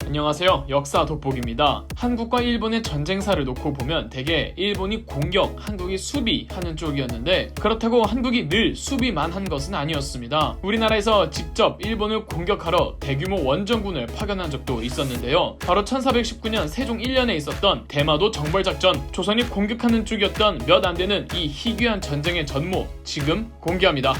안녕하세요. 역사 돋보기입니다. 한국과 일본의 전쟁사를 놓고 보면 대개 일본이 공격, 한국이 수비하는 쪽이었는데 그렇다고 한국이 늘 수비만 한 것은 아니었습니다. 우리나라에서 직접 일본을 공격하러 대규모 원정군을 파견한 적도 있었는데요. 바로 1419년 세종 1년에 있었던 대마도 정벌작전, 조선이 공격하는 쪽이었던 몇 안 되는 이 희귀한 전쟁의 전모, 지금 공개합니다.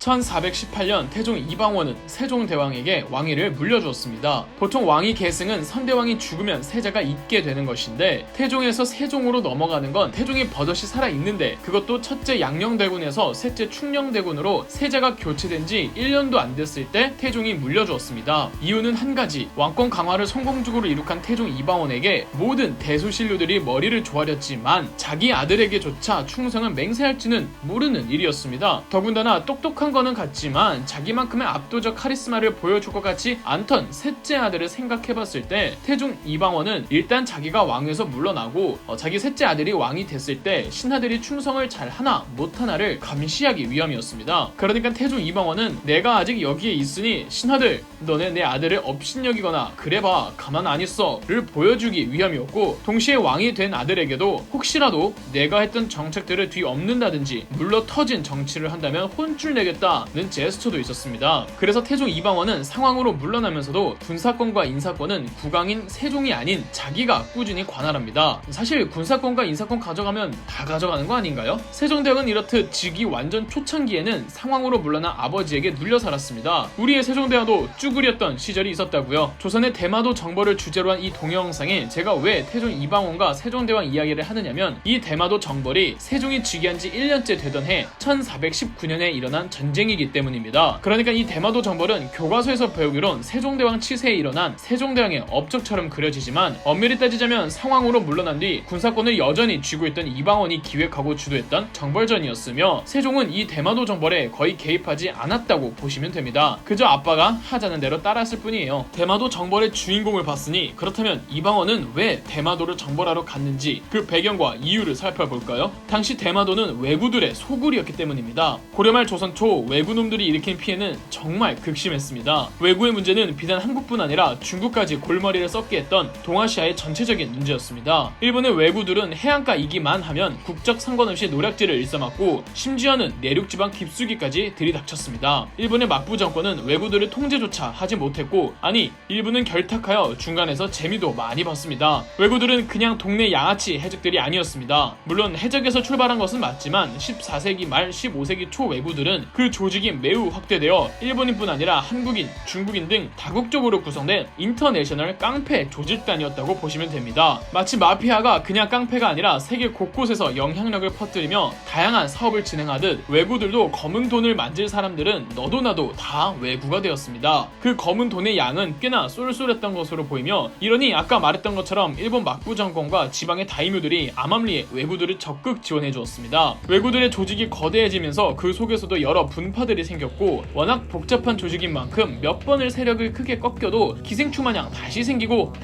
(1418년) 태종 이방원은 세종대왕에게 왕위를 물려주었습니다. 보통 왕위 계승은 선대왕이 죽으면 세자가 잇게 되는 것인데 태종에서 세종으로 넘어가는 건 태종이 버젓이 살아있는데, 그것도 첫째 양녕대군에서 셋째 충녕대군으로 세자가 교체된 지 1년도 안 됐을 때 태종이 물려주었습니다. 이유는 한 가지, 왕권 강화를 성공적으로 이룩한 태종 이방원에게 모든 대소신료들이 머리를 조아렸지만 자기 아들에게조차 충성을 맹세할지는 모르는 일이었습니다. 더군다나 똑똑한 거는 같지만 자기만큼의 압도적 카리스마를 보여줄 것 같지 않던 셋째 아들을 생각해봤을 때 태종 이방원은 일단 자기가 왕에서 물러나고 자기 셋째 아들이 왕이 됐을 때 신하들이 충성을 잘하나 못하나를 감시하기 위함이었습니다. 그러니까 태종 이방원은 내가 아직 여기에 있으니 신하들 너네 내 아들을 업신여기거나 그래봐 가만 안 있어를 보여주기 위함이었고, 동시에 왕이 된 아들에게도 혹시라도 내가 했던 정책들을 뒤엎는다든지 물러터진 정치를 한다면 혼쭐 내겠다는 제스처도 있었습니다. 그래서 태종 이방원은 상황으로 물러나면서도 군사권과 인사권은 국왕인 세종이 아닌 자기가 꾸준히 관할합니다. 사실 군사권과 인사권 가져가면 다 가져가는 거 아닌가요? 세종대왕은 이렇듯 즉위 완전 초창기에는 상황으로 물러나 아버지에게 눌려 살았습니다. 우리의 세종대왕도 쭈그렸던 시절이 있었다고요. 조선의 대마도 정벌을 주제로 한 이 동영상에 제가 왜 태종 이방원과 세종대왕 이야기를 하느냐면, 이 대마도 정벌이 세종이 즉위한 지 1년째 되던 해 1419년에 일어난 전쟁이기 때문입니다. 그러니까 이 대마도 정벌은 교과서에서 배우기론 세종대왕 치세에 일어난 세종대왕의 업적처럼 그려지지만, 엄밀히 따지자면 상황으로 물러난 뒤 군사권을 여전히 쥐고 있던 이방원이 기획하고 주도했던 정벌전이었으며, 세종은 이 대마도 정벌에 거의 개입하지 않았다고 보시면 됩니다. 그저 아빠가 하자는 대로 따랐을 뿐이에요. 대마도 정벌의 주인공을 봤으니 그렇다면 이방원은 왜 대마도를 정벌하러 갔는지 그 배경과 이유를 살펴볼까요? 당시 대마도는 왜구들의 소굴이었기 때문입니다. 고려말 조선 초 왜구놈들이 일으킨 피해는 정말 극심했습니다. 왜구의 문제는 비단 한국뿐 아니라 중국까지 골머리를 썩게 했던 동아시아의 전체적인 문제였습니다. 일본의 왜구들은 해안가이기만 하면 국적 상관없이 노략질을 일삼았고, 심지어는 내륙지방 깊숙이까지 들이닥쳤습니다. 일본의 막부 정권은 왜구들을 통제조차 하지 못했고, 아니 일본은 결탁하여 중간에서 재미도 많이 봤습니다. 왜구들은 그냥 동네 양아치 해적들이 아니었습니다. 물론 해적에서 출발한 것은 맞지만 14세기 말 15세기 초 왜구들은 그 조직이 매우 확대되어 일본인뿐 아니라 한국인, 중국인 등 다국적으로 구성된 인터내셔널 깡패 조직단이었다고 보시면 됩니다. 마치 마피아가 그냥 깡패가 아니라 세계 곳곳에서 영향력을 퍼뜨리며 다양한 사업을 진행하듯 왜구들도 검은 돈을 만질 사람들은 너도 나도 다 왜구가 되었습니다. 그 검은 돈의 양은 꽤나 쏠쏠했던 것으로 보이며, 이러니 아까 말했던 것처럼 일본 막부 정권과 지방의 다이묘들이 암암리에 왜구들을 적극 지원해 주었습니다. 왜구들의 조직이 거대해지면서 그 속에서도 여러 분파들이 생겼고, 워낙 복잡한 조직인 만큼 몇 번을 세력을 크게 꺾여도 기생충마냥 다시 생기고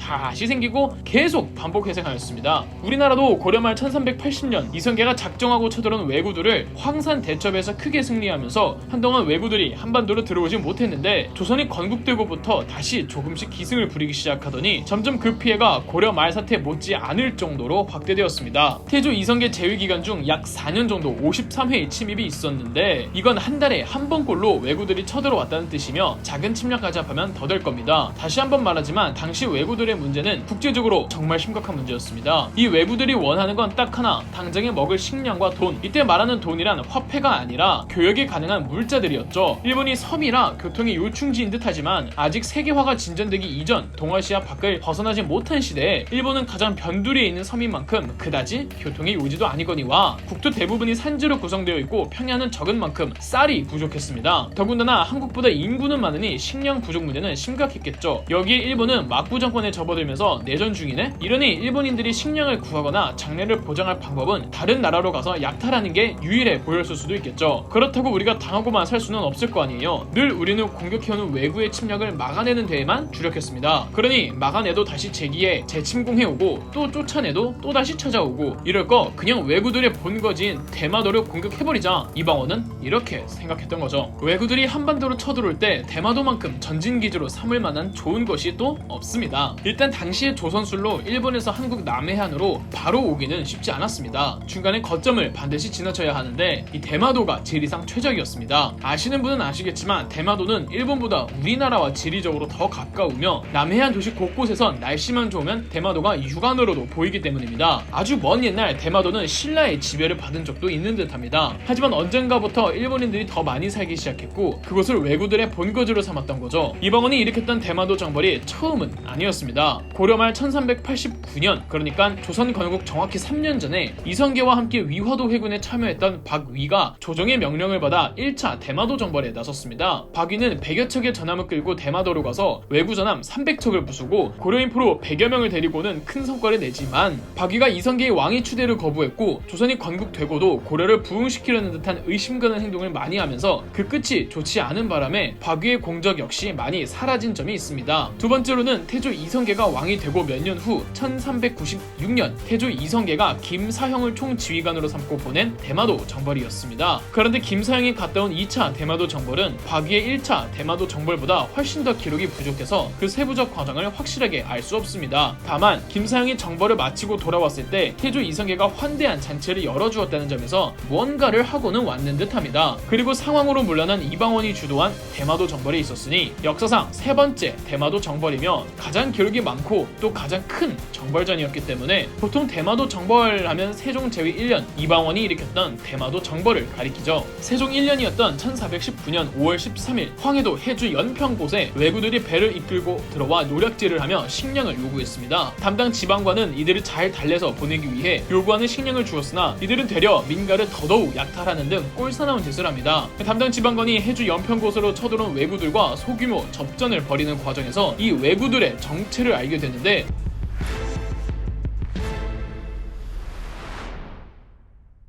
계속 반복 회생하였습니다. 우리나라도 고려말 1380년 이성계가 작정하고 쳐들어온 왜구들을 황산 대첩에서 크게 승리하면서 한동안 왜구들이 한반도로 들어오지 못했는데, 조선이 건국되고부터 다시 조금씩 기승을 부리기 시작하더니 점점 그 피해가 고려 말 사태 못지 않을 정도로 확대되었습니다. 태조 이성계 재위 기간 중 약 4년 정도 53회의 침입이 있었는데, 이건 한 달에 한 번꼴로 왜구들이 쳐들어왔다는 뜻이며 작은 침략까지 합하면 더 될 겁니다. 다시 한번 말하지만 당시 왜구들의 문제는 국제적으로 정말 심각한 문제였습니다. 이 왜구들이 원하는 건 딱 하나, 당장에 먹을 식량과 돈. 이때 말하는 돈이란 화폐가 아니라 교역이 가능한 물자들이었죠. 일본이 섬이라 교통의 요충지인 듯하지만 아직 세계화가 진전되기 이전 동아시아 밖을 벗어나지 못한 시대에 일본은 가장 변두리에 있는 섬인 만큼 그다지 교통의 요지도 아니거니와 국토 대부분이 산지로 구성되어 있고 평야는 적은 만큼 쌀이 식량들이 부족했습니다. 더군다나 한국보다 인구는 많으니 식량 부족 문제는 심각했겠죠. 여기에 일본은 막부 정권에 접어들면서 내전 중이네? 이러니 일본인들이 식량을 구하거나 장래를 보장할 방법은 다른 나라로 가서 약탈하는 게 유일해 보였을 수도 있겠죠. 그렇다고 우리가 당하고만 살 수는 없을 거 아니에요. 늘 우리는 공격해오는 외구의 침략을 막아내는 데에만 주력했습니다. 그러니 막아내도 다시 재기에 재침공해오고 또 쫓아내도 또 다시 찾아오고 이럴 거 그냥 외구들의 본거지인 대마도를 공격해버리자. 이방원은 이렇게 생각했던 거죠. 외구들이 한반도로 쳐들어올 때 대마도만큼 전진기지로 삼을 만한 좋은 것이 또 없습니다. 일단 당시의 조선술로 일본에서 한국 남해안으로 바로 오기는 쉽지 않았습니다. 중간에 거점을 반드시 지나쳐야 하는데 이 대마도가 지리상 최적이었습니다. 아시는 분은 아시겠지만 대마도는 일본보다 우리나라와 지리적으로 더 가까우며 남해안 도시 곳곳에선 날씨만 좋으면 대마도가 육안으로도 보이기 때문입니다. 아주 먼 옛날 대마도는 신라의 지배를 받은 적도 있는 듯합니다. 하지만 언젠가부터 일본인들이 더 많이 살기 시작했고 그것을 왜구들의 본거지로 삼았던 거죠. 이방원이 일으켰던 대마도 정벌이 처음은 아니었습니다. 고려 말 1389년 그러니까 조선 건국 정확히 3년 전에 이성계와 함께 위화도 회군에 참여했던 박위가 조정의 명령을 받아 1차 대마도 정벌에 나섰습니다. 박위는 100여 척의 전함을 끌고 대마도로 가서 왜구 전함 300척을 부수고 고려인포로 100여 명을 데리고는 큰 성과를 내지만 박위가 이성계의 왕위 추대를 거부했고 조선이 건국되고도 고려를 부흥시키려는 듯한 의심가는 행동을 많이 하면서 그 끝이 좋지 않은 바람에 박위의 공적 역시 많이 사라진 점이 있습니다. 두 번째로는 태조 이성계가 왕이 되고 몇 년 후 1396년 태조 이성계가 김사형을 총지휘관으로 삼고 보낸 대마도 정벌이었습니다. 그런데 김사형이 갔다 온 2차 대마도 정벌은 박위의 1차 대마도 정벌보다 훨씬 더 기록이 부족해서 그 세부적 과정을 확실하게 알 수 없습니다. 다만 김사형이 정벌을 마치고 돌아왔을 때 태조 이성계가 환대한 잔치를 열어주었다는 점에서 무언가를 하고는 왔는 듯합니다. 그리고 상황으로 물러난 이방원이 주도한 대마도 정벌이 있었으니 역사상 세 번째 대마도 정벌이며 가장 기록이 많고 또 가장 큰 정벌전이었기 때문에 보통 대마도 정벌하면 세종 제위 1년 이방원이 일으켰던 대마도 정벌을 가리키죠. 세종 1년이었던 1419년 5월 13일 황해도 해주 연평곳에 왜구들이 배를 이끌고 들어와 노략질을 하며 식량을 요구했습니다. 담당 지방관은 이들을 잘 달래서 보내기 위해 요구하는 식량을 주었으나 이들은 되려 민가를 더더욱 약탈하는 등 꼴사나운 짓을 합니다. 담당 지방관이 해주 연평곳으로 쳐들어온 왜구들과 소규모 접전을 벌이는 과정에서 이 왜구들의 정체를 알게 되는데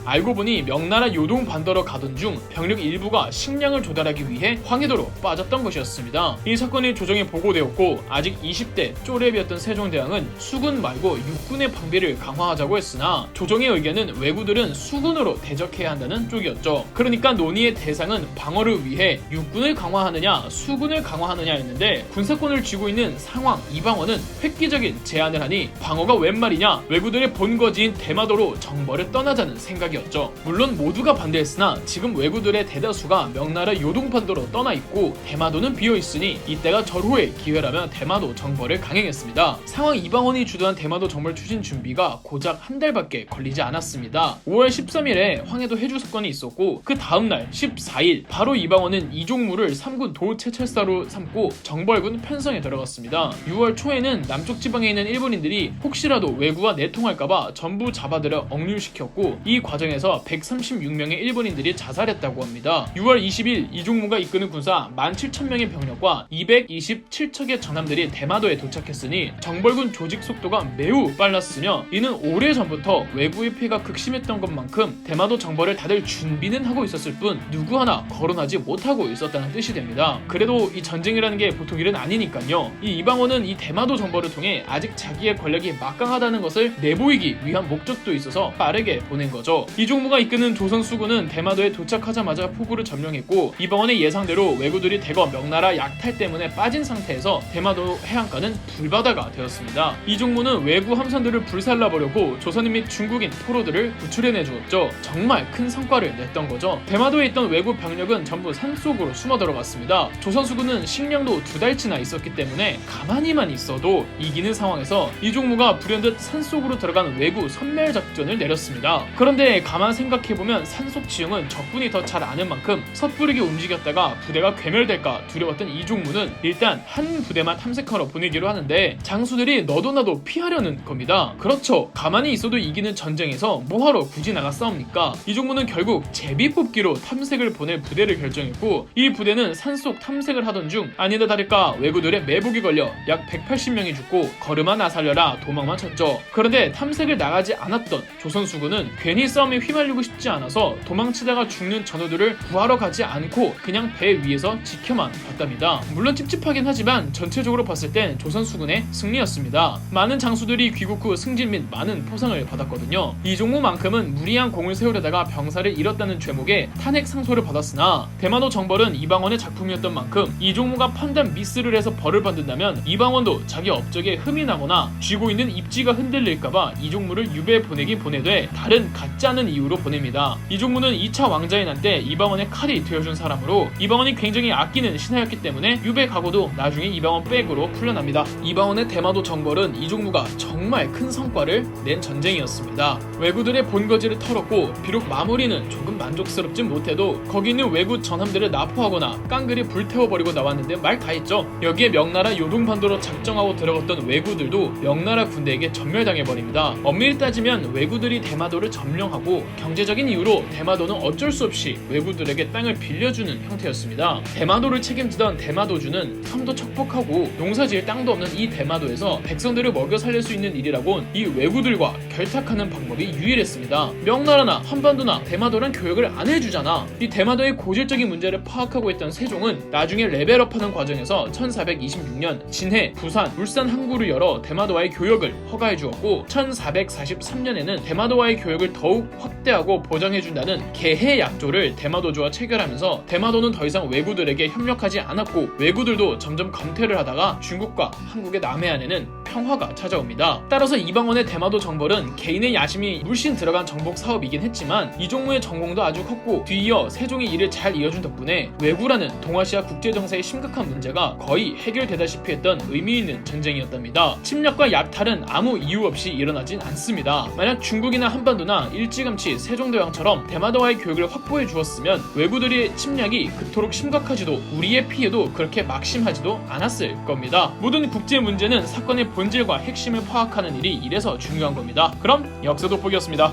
알고 보니 명나라 요동 반도로 가던 중 병력 일부가 식량을 조달하기 위해 황해도로 빠졌던 것이었습니다. 이 사건이 조정에 보고되었고 아직 20대 쪼렙이었던 세종대왕은 수군 말고 육군의 방비를 강화하자고 했으나 조정의 의견은 왜구들은 수군으로 대적해야 한다는 쪽이었죠. 그러니까 논의의 대상은 방어를 위해 육군을 강화하느냐 수군을 강화하느냐였는데 군사권을 쥐고 있는 상황 이방원은 획기적인 제안을 하니 방어가 웬 말이냐 왜구들의 본거지인 대마도로 정벌을 떠나자는 생각이 물론 모두가 반대했으나 지금 왜구들의 대다수가 명나라 요동반도로 떠나 있고 대마도는 비어 있으니 이때가 절호의 기회라며 대마도 정벌을 강행했습니다. 상황 이방원이 주도한 대마도 정벌 추진 준비가 고작 한 달밖에 걸리지 않았습니다. 5월 13일에 황해도 해주 사건이 있었고 그 다음날 14일 바로 이방원은 이종무를 3군 도체찰사로 삼고 정벌군 편성에 들어갔습니다. 6월 초에는 남쪽 지방에 있는 일본인들이 혹시라도 왜구와 내통할까봐 전부 잡아들여 억류시켰고 이 과정에서 136명의 일본인들이 자살했다고 합니다. 6월 20일 이종무가 이끄는 군사 17,000명의 병력과 227척의 전함들이 대마도에 도착했으니 정벌군 조직 속도가 매우 빨랐으며 이는 오래전부터 왜구의 피해가 극심했던 것만큼 대마도 정벌을 다들 준비는 하고 있었을 뿐 누구 하나 거론하지 못하고 있었다는 뜻이 됩니다. 그래도 이 전쟁이라는 게 보통 일은 아니니까요. 이 이방원은 이 대마도 정벌을 통해 아직 자기의 권력이 막강하다는 것을 내보이기 위한 목적도 있어서 빠르게 보낸 거죠. 이종무가 이끄는 조선 수군은 대마도에 도착하자마자 포구를 점령했고 이방원의 예상대로 왜구들이 대거 명나라 약탈 때문에 빠진 상태에서 대마도 해안가는 불바다가 되었습니다. 이종무는 왜구 함선들을 불살라버렸고 조선인 및 중국인 포로들을 구출해내 주었죠. 정말 큰 성과를 냈던 거죠. 대마도에 있던 왜구 병력은 전부 산속으로 숨어 들어갔습니다. 조선 수군은 식량도 2달치나 있었기 때문에 가만히만 있어도 이기는 상황에서 이종무가 불현듯 산속으로 들어간 왜구 선멸 작전을 내렸습니다. 그런데 근데 가만 생각해보면 산속지형은 적군이 더 잘 아는 만큼 섣부르게 움직였다가 부대가 괴멸될까 두려웠던 이종무는 일단 한 부대만 탐색하러 보내기로 하는데 장수들이 너도 나도 피하려는 겁니다. 그렇죠. 가만히 있어도 이기는 전쟁에서 뭐하러 굳이 나가 싸웁니까? 이종무는 결국 제비 뽑기로 탐색을 보낼 부대를 결정했고, 이 부대는 산속 탐색을 하던 중 아니다 다를까 왜구들의 매복이 걸려 약 180명이 죽고 거르마나 살려라 도망만 쳤죠. 그런데 탐색을 나가지 않았던 조선수군은 괜히 싸움에 휘말리고 싶지 않아서 도망치다가 죽는 전우들을 구하러 가지 않고 그냥 배 위에서 지켜만 봤답니다. 물론 찝찝하긴 하지만 전체적으로 봤을 땐 조선수군의 승리였습니다. 많은 장수들이 귀국 후 승진 및 많은 포상을 받았거든요. 이종무만큼은 무리한 공을 세우려다가 병사를 잃었다는 죄목에 탄핵 상소를 받았으나 대마도 정벌은 이방원의 작품이었던 만큼 이종무가 판단 미스를 해서 벌을 받는다면 이방원도 자기 업적에 흠이 나거나 쥐고 있는 입지가 흔들릴까봐 이종무를 유배 보내긴 보내되 다른 같지 않은 이유로 보냅니다. 이종무는 2차 왕자의 난 때 이방원의 칼이 되어준 사람으로 이방원이 굉장히 아끼는 신하였기 때문에 유배 각오도 나중에 이방원 백으로 풀려납니다. 이방원의 대마도 정벌은 이종무가 정말 큰 성과를 낸 전쟁이었습니다. 왜구들의 본거지를 털었고 비록 마무리는 조금 만족스럽진 못해도 거기 있는 왜구 전함들을 납포하거나 깡그리 불태워버리고 나왔는데 말 다 했죠. 여기에 명나라 요동반도로 작정하고 들어갔던 왜구들도 명나라 군대에게 전멸당해버립니다. 엄밀히 따지면 왜구들이 대마도를 점령하고 경제적인 이유로 대마도는 어쩔 수 없이 왜구들에게 땅을 빌려주는 형태였습니다. 대마도를 책임지던 대마도주는 섬도 척박하고 농사지을 땅도 없는 이 대마도에서 백성들을 먹여 살릴 수 있는 일이라곤 이 왜구들과 결탁하는 방법이 유일했습니다. 명나라나 한반도나 대마도란 교역을 안 해주잖아. 이 대마도의 고질적인 문제를 파악하고 있던 세종은 나중에 레벨업하는 과정에서 1426년 진해, 부산, 울산 항구를 열어 대마도와의 교역을 허가해 주었고 1443년에는 대마도와의 교역을 더욱 확대하고 보장해준다는 개해약조를 대마도주와 체결하면서 대마도는 더 이상 왜구들에게 협력하지 않았고 왜구들도 점점 감퇴를 하다가 중국과 한국의 남해안에는 평화가 찾아옵니다. 따라서 이방원의 대마도 정벌은 개인의 야심이 물씬 들어간 정복 사업이긴 했지만 이종무의 전공도 아주 컸고 뒤이어 세종이 이를 잘 이어준 덕분에 왜구라는 동아시아 국제정세의 심각한 문제가 거의 해결되다시피 했던 의미 있는 전쟁이었답니다. 침략과 약탈은 아무 이유 없이 일어나진 않습니다. 만약 중국이나 한반도나 일찌감치 세종대왕처럼 대마도와의 교역을 확보해 주었으면 왜구들의 침략이 그토록 심각하지도 우리의 피해도 그렇게 막심하지도 않았을 겁니다. 모든 국제 문제는 사건의 본질과 핵심을 파악하는 일이 이래서 중요한 겁니다. 그럼 역사 돋보기였습니다.